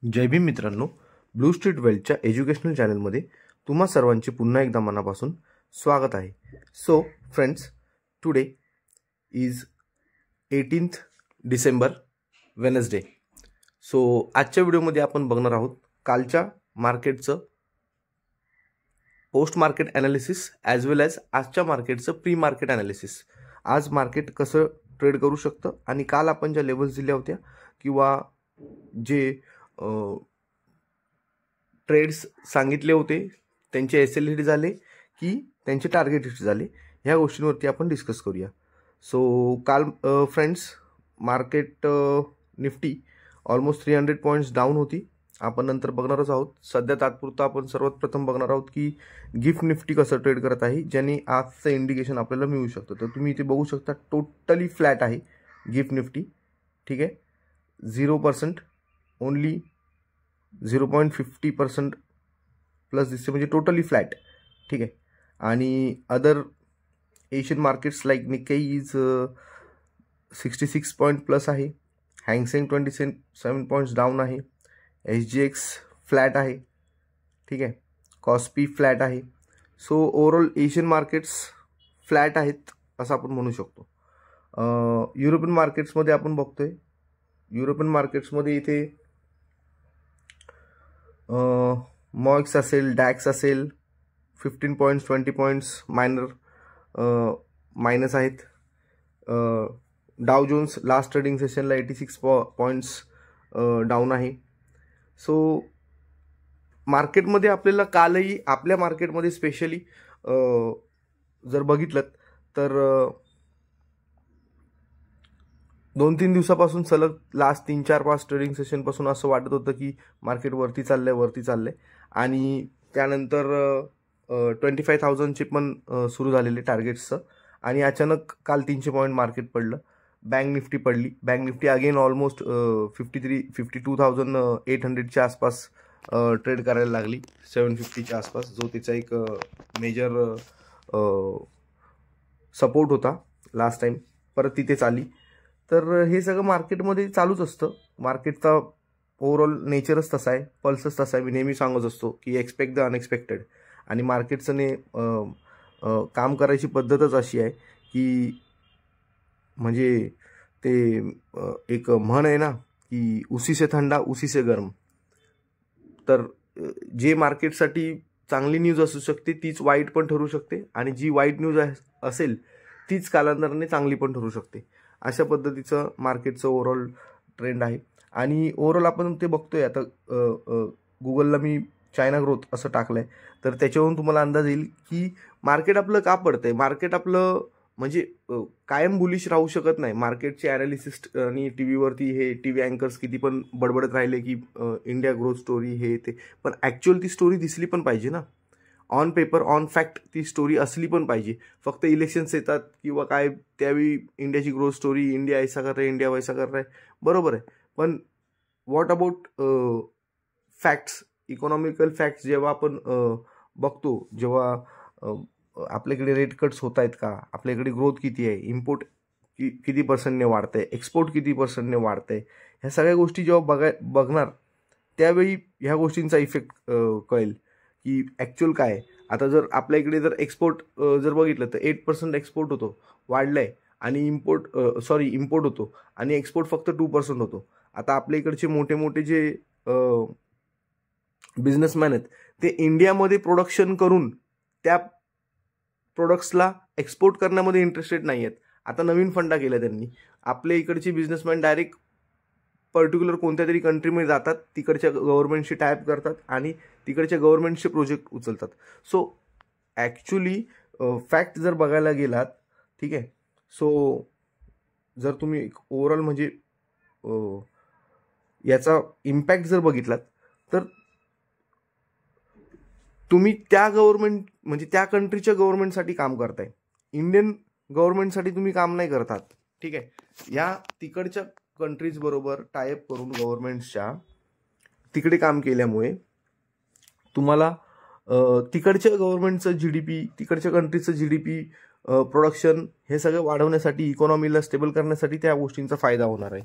जय भीम मित्रांनो, blue street वेल्थच्या educational चॅनलमध्ये तुम्हा सर्वांचे पुन्हा एकदा मनापासून स्वागत आहे. So friends, today is 18th December, Wednesday. So आजच्या व्हिडिओमध्ये आपण बघणार आहोत कालच्या मार्केटचं पोस्ट मार्केट ॲनालिसिस ॲज वेल ॲज आजच्या मार्केटचं प्री मार्केट ॲनालिसिस. आज मार्केट कसं ट्रेड करू शकतं आणि काल आपण ज्या लेवल्स दिल्या होत्या किंवा जे ट्रेड्स सांगितले होते त्यांचे SL हिट झाले की त्यांचे टार्गेट हिट झाले, ह्या गोष्टींवरती आपण डिस्कस करूया. सो काल friends market Nifty almost 300 points down होती. आपण नंतर बघणारच आहोत. सध्या तात्पुरता आपण सर्वात प्रथम बघणार आहोत की गिफ्ट निफ्टी कसं ट्रेड करत आहे, ज्याने आजचं इंडिकेशन आपल्याला मिळू शकतं. तर तुम्ही इथे बघू शकता टोटली फ्लॅट आहे गिफ्ट निफ्टी. ठीक आहे, 0% ओनली 0.50% प्लस दिसते, म्हणजे टोटली फ्लॅट. ठीक आहे. आणि other Asian markets like Nikkei is 66 point plus आहे. हँगसेंग 27 पॉईंट्स डाऊन आहे. SGX फ्लॅट आहे. ठीक आहे. कॉस्पी फ्लॅट आहे. So overall Asian markets flat आहेत असं आपण म्हणू शकतो. युरोपियन मार्केट्समध्ये आपण बघतोय, युरोपियन मार्केट्समध्ये इथे मॉक्स असेल, डॅक्स असेल, 15 पॉईंट्स 20 पॉईंट्स मायनस आहेत. डाव जोन्स लास्ट ट्रेडिंग सेशनला 86 पॉईंट्स डाऊन आहे. सो मार्केटमध्ये आपल्याला कालही आपल्या मार्केटमध्ये स्पेशली जर बघितलं तर 2-3 दिवसापासून सलग लास्ट 3-4-5 ट्रेडिंग सेशनपासून असं वाटत होतं की मार्केट वरती चाललंय आणि त्यानंतर 25,000चे पण सुरू झालेले टार्गेट्सचं, आणि अचानक काल 300 पॉईंट मार्केट पडलं. बँक निफ्टी पडली. बँक निफ्टी अगेन ऑलमोस्ट 52,800च्या आसपास ट्रेड करायला लागली, 750च्या आसपास, जो तिचा एक मेजर सपोर्ट होता लास्ट टाइम. परत तिथेच आली. तर हे सगळं मार्केटमध्ये चालूच असतं. मार्केटचा ओव्हरऑल नेचरच तसा आहे, पल्सच तसा आहे. मी नेहमी सांगत असतो की एक्सपेक्ट द अनएक्सपेक्टेड. आणि मार्केटचं काम करायची पद्धतच अशी आहे की म्हणजे ते एक म्हण आहे ना की उसी से थंडा उसी से गरम. तर जे मार्केटसाठी चांगली न्यूज असू शकते तीच वाईट पण ठरू शकते, आणि जी वाईट न्यूज असेल तीच कालांतराने चांगली पण ठरू शकते. अशा पद्धतीचं मार्केटचं ओव्हरऑल ट्रेंड आहे. आणि ओव्हरऑल आपण ते बघतोय आता. गुगलला मी चायना ग्रोथ असं टाकलंय, तर त्याच्यावरून तुम्हाला अंदाज येईल की मार्केट आपलं का पडतंय. मार्केट आपलं म्हणजे कायम बुलिश राहू शकत नाही. मार्केटचे ॲनालिसिस्ट आणि टी व्हीवरती हे TV अँकर्स किती पण बडबडत राहिले की इंडिया ग्रोथ स्टोरी हे ते, पण ॲक्च्युअल ती स्टोरी दिसली पण पाहिजे ना. ऑन पेपर ऑन फॅक्ट ती स्टोरी असली पण पाहिजे. फक्त इलेक्शन्स येतात किंवा काय त्यावेळी इंडियाची ग्रोथ स्टोरी, इंडिया ऐसा कर रहा है, इंडिया वैसा कर रहा है, बरोबर आहे. पण what about facts, economical facts जेव्हा आपण बघतो, जेव्हा आपल्याकडे रेट कट्स होत आहेत का, आपल्याकडे ग्रोथ किती आहे, इम्पोर्ट किती पर्सेंटने वाढतंय, एक्सपोर्ट किती पर्सेंटने वाढतंय, ह्या सगळ्या गोष्टी जेव्हा बघणार त्यावेळी ह्या गोष्टींचा इफेक्ट कळेल की ॲक्च्युअल काय आहे. आता जर आपल्या इकडे जर एक्सपोर्ट जर बघितलं तर 8% एक्सपोर्ट होतो, वाढलाय, आणि इम्पोर्ट होतो, आणि एक्सपोर्ट फक्त 2% होतो. आता आपल्या इकडचे मोठे मोठे जे बिझनेसमॅन आहेत ते इंडियामध्ये प्रोडक्शन करून त्या प्रोडक्ट्सला एक्सपोर्ट करण्यामध्ये इंटरेस्टेड नाही आहेत. आता नवीन फंडा केला त्यांनी. आपल्या इकडचे बिझनेसमॅन डायरेक्ट पर्टिक्युलर कोणत्या तरी कंट्रीमध्ये जातात, तिकडच्या गव्हर्नमेंटशी टायअप करतात आणि तिकडच्या गव्हर्नमेंटचे प्रोजेक्ट उचलतात. सो ॲक्च्युली फॅक्ट जर बघायला गेलात, ठीक आहे, सो जर तुम्ही ओव्हरऑल म्हणजे याचा इम्पॅक्ट जर बघितलात तर तुम्ही त्या गव्हर्नमेंट म्हणजे त्या कंट्रीच्या गव्हर्नमेंटसाठी काम करताय, इंडियन गव्हर्नमेंटसाठी तुम्ही काम नाही करतात. ठीक आहे. या तिकडच्या कंट्रीज बरोबर टायअप करून गव्हर्नमेंट्सच्या तिकडे काम केल्यामुळे तुम्हाला तिकडच्या गव्हर्नमेंटचं GDP, तिकडच्या कंट्रीचं GDP, प्रोडक्शन हे सगळं वाढवण्यासाठी, इकॉनॉमीला स्टेबल करण्यासाठी त्या गोष्टींचा फायदा होणार आहे.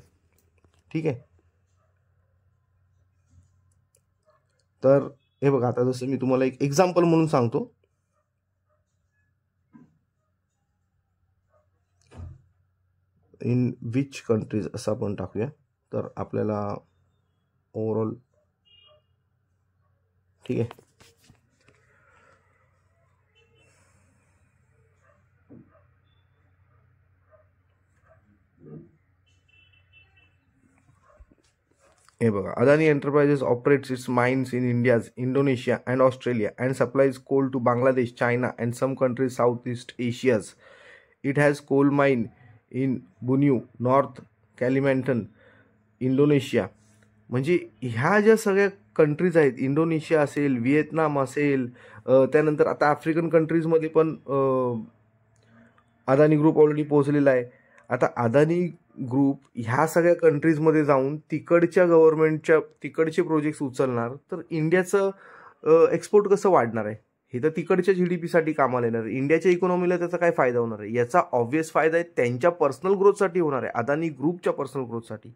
ठीक आहे. तर हे बघा, आता जसं मी तुम्हाला एक एक्झाम्पल म्हणून सांगतो, इन विच कंट्रीज असं आपण टाकूया, तर आपल्याला ओव्हरऑल ठीक आहे. हे बघा, Adani enterprises operates its mines in India's, Indonesia and Australia and supplies coal to Bangladesh, China and some countries south east Asia's. It has coal mine in Bunyu, north Kalimantan, Indonesia. म्हणजे ह्या ज्या सगळ्या कंट्रीज आहेत, Indonesia असेल, Vietnam असेल, त्यानंतर आता African कंट्रीजमध्ये पण अदानी ग्रुप ऑलरेडी पोहोचलेला आहे. आता अदानी ग्रुप ह्या सगळ्या कंट्रीजमध्ये जाऊन तिकडच्या गव्हर्नमेंटच्या तिकडचे प्रोजेक्ट्स उचलणार, तर इंडियाचं एक्सपोर्ट कसं वाढणार आहे? हे तर तिकडच्या GDP कामाला येणार आहे. इंडियाच्या इकॉनॉमीला त्याचा काय फायदा होणार आहे? याचा ऑब्व्हियस फायदा आहे त्यांच्या पर्सनल ग्रोथसाठी होणार आहे, अदानी ग्रुपच्या पर्सनल ग्रोथसाठी.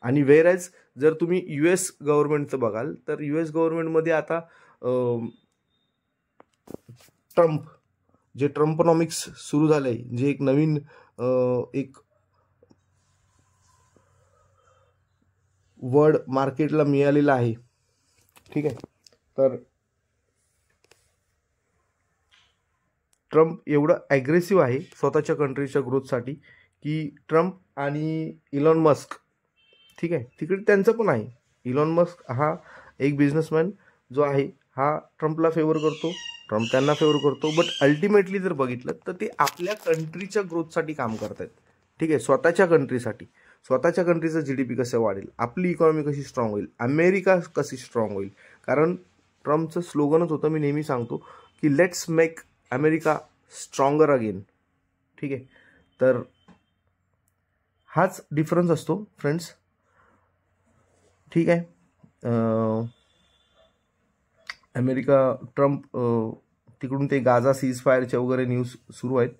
आणि वेअरएज जर तुम्ही US गव्हर्नमेंटचं बघाल, तर US गव्हर्नमेंटमध्ये आता जे ट्रम्पनॉमिक्स सुरू झालंय, जे एक नवीन एक वर्ड मार्केटला मिळालेला आहे, ठीक आहे. तर ट्रम्प एवढं ॲग्रेसिव्ह आहे स्वतःच्या कंट्रीच्या ग्रोथसाठी की ट्रम्प आणि इलॉन मस्क, ठीक आहे, तिकडे त्यांचं पण आहे. इलॉन मस्क हा एक बिझनेसमॅन जो आहे, हा ट्रम्पला फेवर करतो, ट्रम्प त्यांना फेवर करतो. बट अल्टिमेटली जर बघितलं तर ते आपल्या कंट्रीच्या ग्रोथसाठी काम करत आहेत, ठीक आहे, स्वतःच्या कंट्रीसाठी. स्वतःच्या कंट्रीचं GDP कसं वाढेल, आपली इकॉनॉमी कशी स्ट्रॉंग होईल, अमेरिका कशी स्ट्रॉंग होईल. कारण ट्रम्पचं स्लोगनच होतं, मी नेहमी सांगतो की let's make America stronger again, ठीक आहे. तर हाच डिफरन्स असतो फ्रेंड्स, ठीक आहे. अमेरिका ट्रम्प तिकडून ते गाझा सीज फायरच्या वगैरे न्यूज सुरू आहेत,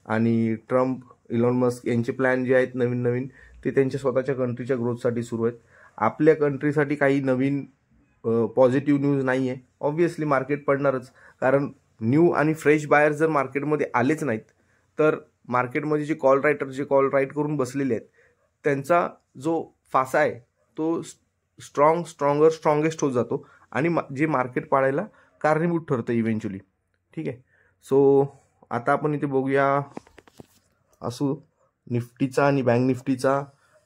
आणि ट्रम्प इलॉन मस्क यांचे प्लॅन जे आहेत नवीन नवीन, ते त्यांच्या स्वतःच्या कंट्रीच्या ग्रोथसाठी सुरू आहेत. आपल्या कंट्रीसाठी काही नवीन पॉझिटिव्ह न्यूज नाही आहे. ऑब्व्हियसली मार्केट पडणारच, कारण न्यू आणि फ्रेश बायर्स जर मार्केटमध्ये आलेच नाहीत, तर मार्केटमध्ये जे कॉल राईट करून बसलेले आहेत, त्यांचा जो फासा आहे तो स्ट्रॉंगेस्ट होत जातो, आणि जे मार्केट पाडायला कारणीभूत ठरतं इव्हेंच्युअली, ठीक आहे. सो आता आपण इथे बघूया असू निफ्टीचा आणि बँक निफ्टीचा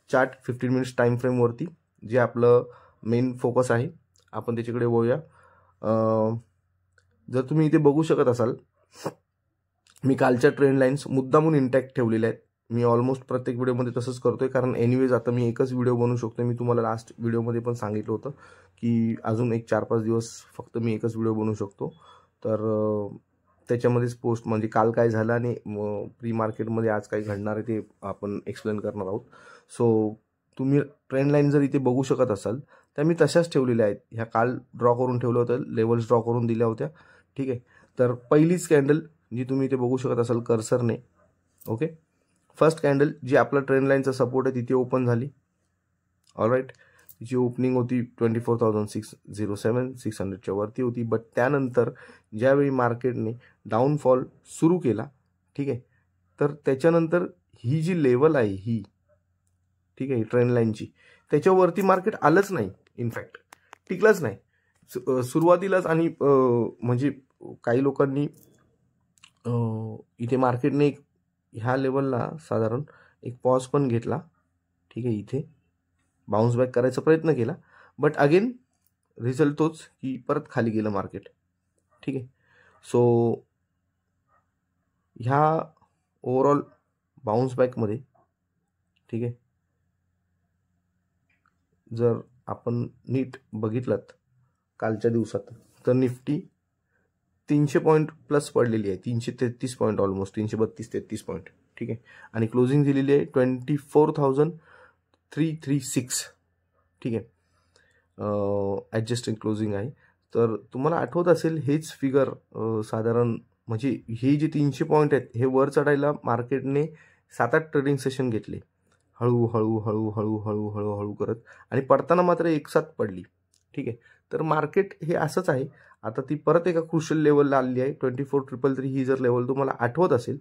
चार्ट 15 मिनिट्स टाईम फ्रेमवरती, जे आपलं मेन फोकस आहे, आपण त्याच्याकडे बघूया. जर तुम्ही इथे बघू शकत असाल, मी कालच्या ट्रेंड लाईन्स मुद्दामून इंटॅक्ट ठेवलेल्या आहेत. मी ऑलमोस्ट प्रत्येक व्हिडिओमध्ये तसंच करतोय, कारण एनिवेज आता मी एकच व्हिडिओ बनवू शकतो. मी तुम्हाला लास्ट व्हिडिओमध्ये पण सांगितलं होतं की अजून एक 4-5 दिवस फक्त मी एकच व्हिडिओ बनवू शकतो. तर त्याच्यामध्येच पोस्ट, म्हणजे काल काय झालं आणि प्री मार्केटमध्ये आज काय घडणार आहे ते आपण एक्सप्लेन करणार आहोत. सो तुम्ही ट्रेंड लाईन जर इथे बघू शकत असाल, त्या मी तशाच ठेवलेल्या आहेत. ह्या काल ड्रॉ करून ठेवलं होतं, लेवल्स ड्रॉ करून दिल्या होत्या, ठीक आहे. तर पहिलीच कॅन्डल जी तुम्ही इथे बघू शकत असाल कर्सरने, ओके, फर्स्ट कॅन्डल जी आपला ट्रेंड लाईनचा सपोर्ट आहे तिथे ओपन झाली, ऑलराईट. तिची ओपनिंग होती 24,607, 600च्या वरती होती. बट त्यानंतर ज्यावेळी मार्केटने डाऊनफॉल सुरू केला, ठीक आहे, तर त्याच्यानंतर ही जी लेवल आहे ही, ठीक आहे, ट्रेंड लाईनची, त्याच्यावरती मार्केट आलंच नाही, इनफॅक्ट टिकलंच नाही सुरुवातीलाच. आणि म्हणजे काही लोकांनी इथे मार्केटने ह्या लेवलला साधारण एक पॉज पण घेतला, ठीक आहे, इथे बाउन्स बॅक करायचा प्रयत्न केला. बट अगेन रिझल्ट तोच की परत खाली गेलं मार्केट, ठीक आहे. सो ह्या ओव्हरऑल बाउन्स बॅकमध्ये, ठीक आहे, जर आपण नीट बघितलं कालच्या दिवसात, तर निफ्टी 300 पॉईंट प्लस पडलेली आहे, 333 पॉईंट, ऑलमोस्ट 332-33 पॉईंट, ठीक आहे. आणि क्लोजिंग दिलेली आहे 24,336, ठीक आहे, ॲडजस्टिंग क्लोजिंग आहे. तर तुम्हाला आठवत असेल हेच फिगर साधारण, म्हणजे हे जे 300 पॉईंट आहेत हे वर चढायला मार्केटने 7-8 ट्रेडिंग सेशन घेतले, हळूहळू करत, आणि पडताना मात्र एक साथ पडली, ठीक आहे. तर मार्केट हे असंच आहे. आता ती परत एका क्रुशियल लेवलला आलेली आहे. 24,333 ही जर लेवल तुम्हाला आठवत असेल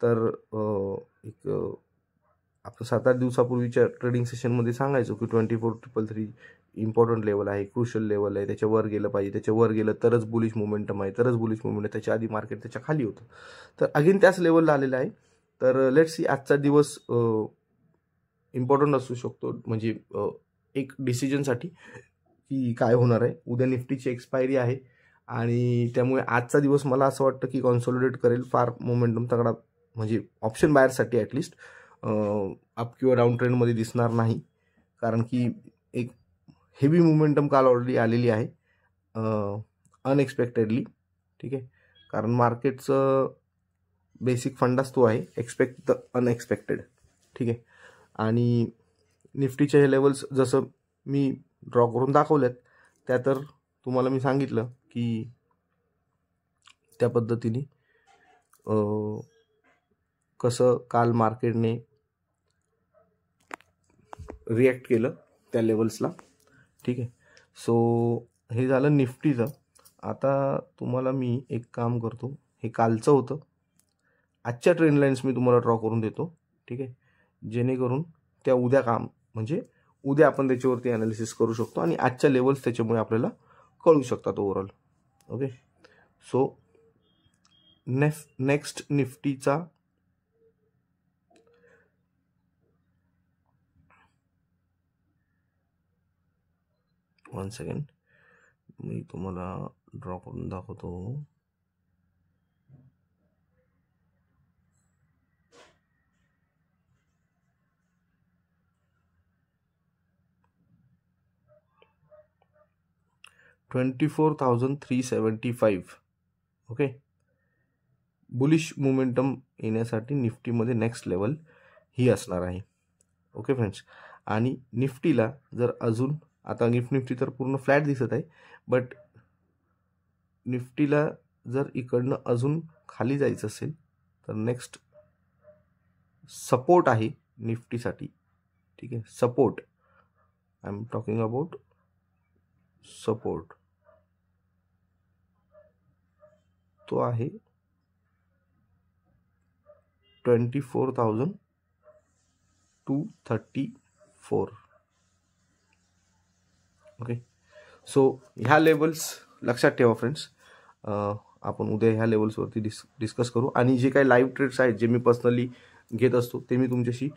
तर एक आपण 7-8 दिवसापूर्वीच्या ट्रेडिंग सेशनमध्ये सांगायचो की 24,333 इम्पॉर्टंट लेवल आहे, क्रुशियल लेवल आहे, त्याच्यावर गेलं पाहिजे, त्याच्यावर गेलं तरच बुलिश मोमेंटम आहे, तरच बुलिश मोमेंट आहे. त्याच्या आधी मार्केट त्याच्या खाली होतं. तर अगेन त्याच लेवलला आलेलं आहे. तर लेट्स सी आजचा दिवस इम्पॉर्टंट असू शकतो, म्हणजे एक डिसिजनसाठी की काय होणार आहे. उद्या निफ्टीची एक्सपायरी आहे आणि त्यामुळे आजचा दिवस मला असं वाटतं की कॉन्सॉलिडेट करेल. फार मोमेंटम तगडा म्हणजे ऑप्शन बायरसाठी ॲटलिस्ट अप किंवा डाऊन ट्रेंडमध्ये दिसणार नाही, कारण की एक हेवी मोमेंटम काल ऑलरेडी आलेली आहे अनएक्सपेक्टेडली. ठीक आहे, कारण मार्केटचं बेसिक फंडाच तो आहे, एक्सपेक्ट द अनएक्सपेक्टेड. ठीक आहे, आणि निफ्टीचे हे लेवल्स जसं मी ड्रॉ करून दाखवल्यात त्या तर तुम्हाला मी सांगितलं की त्या पद्धतीने कसं काल मार्केटने रिॲक्ट केलं त्या लेवल्सला. ठीक आहे, सो हे झालं निफ्टीचं. आता तुम्हाला मी एक काम करतो, हे कालचं होतं, आजच्या ट्रेंड लाईन्स मी तुम्हाला ड्रॉ करून देतो. ठीक आहे, जेणेकरून त्या उद्या काम म्हणजे उद्या आपण त्याच्यावरती ॲनालिसिस करू शकतो आणि आजच्या लेवल्स त्याच्यामुळे आपल्याला कळू शकतात ओव्हरऑल. ओके, सो नेक्स्ट निफ्टीचा वन सेकंड मी तुम्हाला ड्रॉ करून दाखवतो. $24,375. ओके, बुलिश मोमेंटम येण्यासाठी निफ्टीमध्ये नेक्स्ट लेवल ही असणार आहे. ओके फ्रेंड्स, आणि निफ्टीला जर अजून आता निफ्टी तर पूर्ण फ्लॅट दिसत आहे, बट निफ्टीला जर इकडनं अजून खाली जायचं असेल तर नेक्स्ट सपोर्ट आहे निफ्टीसाठी. ठीक आहे, support I am talking about support, तो आहे 24,234. ओके, सो ह्या लेवल्स लक्षात ठेवा फ्रेंड्स. आपण उद्या ह्या लेवल्सवरती डिस्कस करू, आणि जे काही लाईव्ह ट्रेड्स आहेत जे मी पर्सनली घेत असतो ते मी तुमच्याशी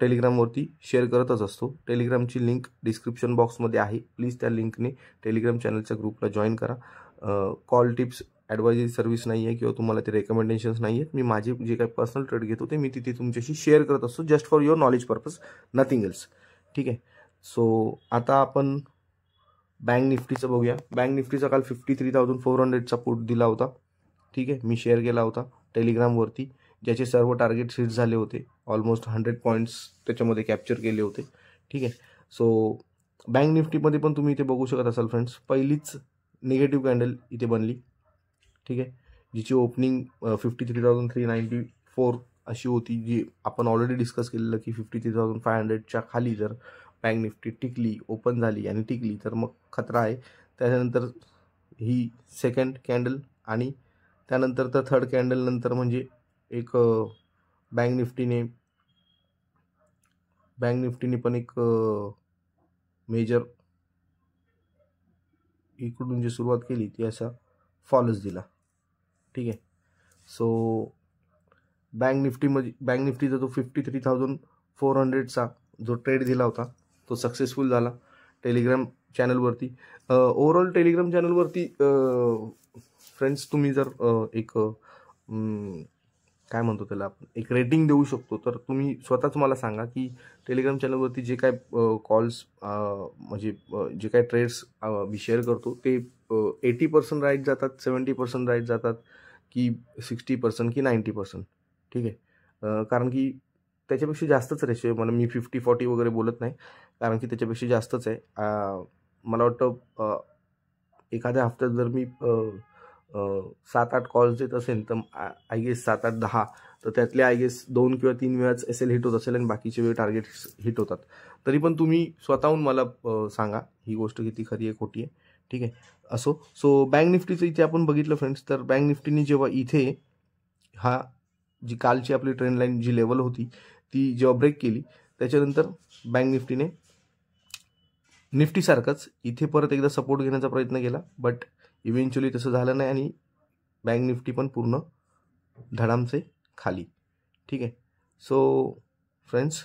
टेलिग्रामवरती शेअर करतच असतो. टेलिग्रामची लिंक डिस्क्रिप्शन बॉक्समध्ये आहे. प्लीज त्या लिंकने टेलिग्राम चॅनलच्या ग्रुपला जॉईन करा. कॉल टिप्स ॲडवायझरी सर्व्हिस नाही आहे किंवा तुम्हाला ते रेकमेंडेशन्स नाही आहेत. मी माझे जे काही पर्सनल ट्रेड घेतो ते मी तिथे तुमच्याशी शेअर करत असतो, just for your knowledge purpose, nothing else. ठीक आहे, सो आता आपण बँक निफ्टीचं बघूया. बँक निफ्टीचा काल 53,400चा पुट दिला होता. ठीक आहे, मी शेअर केला होता टेलिग्रामवरती, ज्याचे सर्व टार्गेट हिट झाले होते. ऑलमोस्ट 100 पॉईंट्स त्याच्यामध्ये कॅप्चर केले होते. ठीक आहे, सो बँक निफ्टीमध्ये पण तुम्ही इथे बघू शकत असाल फ्रेंड्स, पहिलीच निगेटिव्ह कॅन्डल इथे बनली. ठीक आहे, जिची ओपनिंग 53,394 अशी होती, जी आपण ऑलरेडी डिस्कस केलेलं की 53,500च्या खाली जर बँक निफ्टी टिकली, ओपन झाली आणि टिकली तर मग खतरा आहे. त्याच्यानंतर ही सेकंड कॅन्डल आणि त्यानंतर तर थर्ड कॅन्डल नंतर म्हणजे एक बँक निफ्टीने पण एक मेजर इकडून जी सुरुवात केली ती असा फॉलच दिला. ठीक आहे, सो बँक निफ्टीचा जो 53,400चा जो ट्रेड दिला होता तो सक्सेसफुल झाला टेलिग्राम चॅनलवरती. ओव्हरऑल टेलिग्राम चॅनलवरती फ्रेंड्स तुम्ही जर एक काय म्हणतो त्याला आपण एक रेटिंग देऊ शकतो, तर तुम्ही स्वतःच मला सांगा की टेलिग्राम चॅनलवरती जे काय कॉल्स म्हणजे जे काय ट्रेड्स मी शेअर करतो ते 80% राईट जातात, 70% राईट जातात की 60% की 90%. ठीक आहे, कारण की त्याच्यापेक्षा जास्तच रेशो आहे. मला मी 50-40 वगैरे बोलत नाही, कारण की त्याच्यापेक्षा जास्तच आहे. मला वाटतं एखाद्या हफ्त्यात जर मी 7-8 कॉल्स देत असेल तर आय गेस 7-8-10 तर त्यातले आय गेस 2 किंवा 3 वेळाच SL हिट होत असेल आणि बाकीचे वेळ टार्गेट हिट होतात. तरी पण तुम्ही स्वतःहून मला सांगा ही गोष्ट किती खरी आहे खोटी आहे. ठीक आहे. असो. सो बँक निफ्टीचं इथे आपण बघितलं फ्रेंड्स, तर बँक निफ्टीने जेव्हा इथे हा जी कालची आपली ट्रेंड लाईन जी लेवल होती ती जेव्हा ब्रेक केली, त्याच्यानंतर बँक निफ्टीने निफ्टीसारखंच इथे परत एकदा सपोर्ट घेण्याचा प्रयत्न केला, बट इव्हेंच्युअली तसं झालं नाही आणि बँक निफ्टी पण पूर्ण धडामचे खाली. ठीक आहे. सो फ्रेंड्स,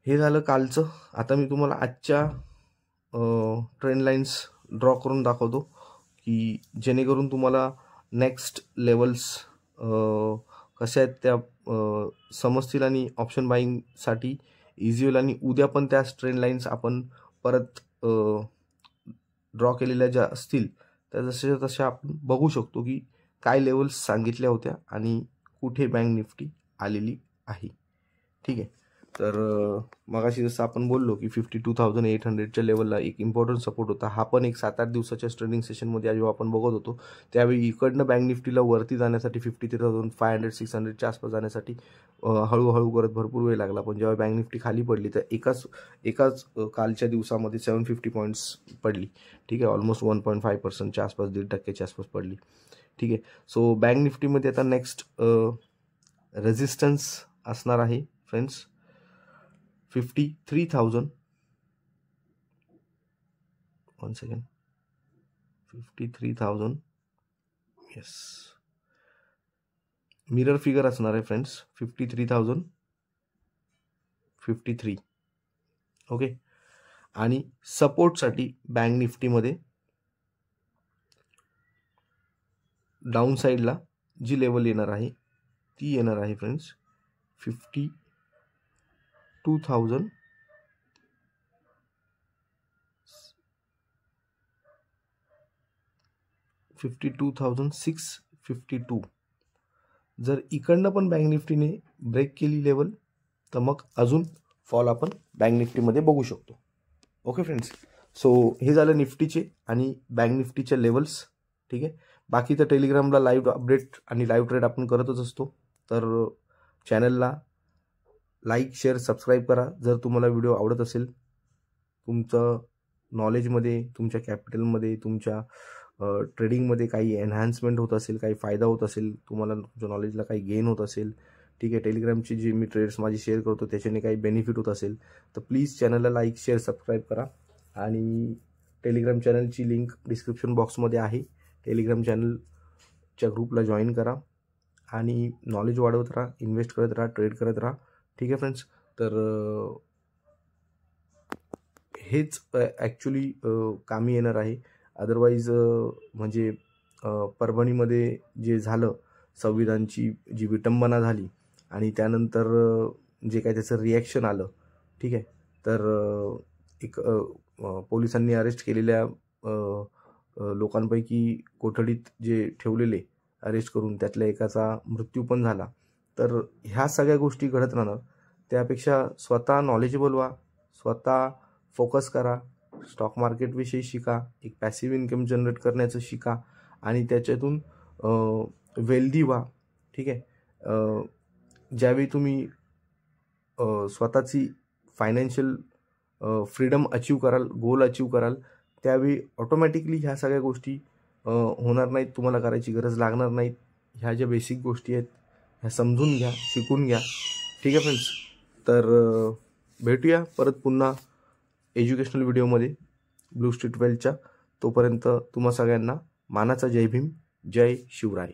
हे झालं कालचं. आता मी तुम्हाला आजच्या ट्रेंड लाईन्स ड्रॉ करून दाखवतो की जेणेकरून तुम्हाला नेक्स्ट लेवल्स कशा आहेत त्या समजतील आणि ऑप्शन बाईंगसाठी इझी होईल. आणि उद्या पण त्या ट्रेंड लाईन्स आपण परत ड्रॉ केलेल्या ज्या असतील त्या जशा तशा आपण बघू शकतो की काय लेवल्स सांगितल्या होत्या आणि कुठे बँक निफ्टी आलेली आहे. ठीक आहे. तर मगाशी जसं आपण बोललो की 52,800च्या लेवलला एक इम्पॉर्टंट सपोर्ट होता. हा पण एक 7-8 दिवसाच्या ट्रेडिंग सेशनमध्ये जेव्हा आपण बघत होतो त्यावेळी इकडनं बँक निफ्टीला वरती जाण्यासाठी 53,500-600च्या आसपास जाण्यासाठी हळूहळू करत भरपूर वेळ लागला. पण जेव्हा बँक निफ्टी खाली पडली तर एकाच कालच्या दिवसामध्ये 750 पॉईंट्स पडली. ठीक आहे. ऑलमोस्ट 1.5%च्या आसपास, 1.5%च्या आसपास पडली. ठीक आहे. सो बँक निफ्टीमध्ये आता नेक्स्ट रेजिस्टन्स असणार आहे friends 53,000. 1 second. 53,000. Yes, mirror figure असणार आहे फ्रेंड्स 53,053. ओके. आणि सपोर्टसाठी बँक निफ्टीमध्ये डाऊन साईडला जी लेवल येणार आहे ती येणार आहे फ्रेंड्स 52,000 52,652. जर इकडनं पण बँक निफ्टीने ब्रेक केली लेवल तर मग अजून फॉल आपण बँक निफ्टीमध्ये बघू शकतो. Okay friends. सो हे झालं निफ्टीचे आणि बँक निफ्टीच्या लेवल्स. ठीक आहे. बाकी तर टेलिग्रामला लाईव्ह अपडेट आणि लाईव्ह ट्रेड आपण करतच असतो. तर चॅनलला लाईक, शेअर, सबस्क्राईब करा. जर तुम्हाला व्हिडिओ आवडत असेल, तुमचं नॉलेजमध्ये, तुमच्या कॅपिटलमध्ये, तुमच्या ट्रेडिंगमध्ये काही एन्हान्समेंट होत असेल, काही फायदा होत असेल, तुम्हाला तुमच्या नॉलेजला काही गेन होत असेल, ठीक आहे, टेलिग्रामची जी मी ट्रेड्स माझी शेअर करतो त्याच्याने काही बेनिफिट होत असेल तर प्लीज चॅनलला लाईक, शेअर, सबस्क्राईब करा. आणि टेलिग्राम चॅनलची लिंक डिस्क्रिप्शन बॉक्समध्ये आहे. टेलिग्राम चॅनलच्या ग्रुपला जॉईन करा आणि नॉलेज वाढवत राहा, इन्व्हेस्ट करत राहा, ट्रेड करत राहा. ठीक आहे फ्रेंड्स. तर हेच ॲक्च्युली कामी येणार आहे. अदरवाईज म्हणजे परभणीमध्ये जे झालं, संविधानची जी विटंबना झाली आणि त्यानंतर जे काय त्याचं रिॲक्शन आलं, ठीक आहे, तर एक पोलिसांनी अरेस्ट केलेल्या लोकांपैकी कोठडीत जे ठेवलेले अरेस्ट करून त्यातल्या एकाचा मृत्यू पण झाला. तर ह्या सगळ्या गोष्टी घडत राहणार. त्यापेक्षा स्वतः नॉलेजेबल व्हा, स्वतः फोकस करा, स्टॉक मार्केटविषयी शिका, एक पॅसिव्ह इन्कम जनरेट करण्याचं शिका आणि त्याच्यातून वेल्दी व्हा. ठीक आहे. ज्यावेळी तुम्ही स्वतःची फायनान्शियल फ्रीडम अचीव कराल, गोल अचीव कराल, त्यावेळी ऑटोमॅटिकली ह्या सगळ्या गोष्टी होणार नाहीत, तुम्हाला करायची गरज लागणार नाहीत. ह्या ज्या बेसिक गोष्टी आहेत ह्या समजून घ्या, शिकून घ्या. ठीक आहे फ्रेंड्स. तर भेटूया परत पुन्हा एज्युकेशनल व्हिडिओमध्ये ब्लू स्ट्रीट वेल्थच्या. तोपर्यंत तुम्हा सगळ्यांना मानाचा जय भीम, जय शिवराय.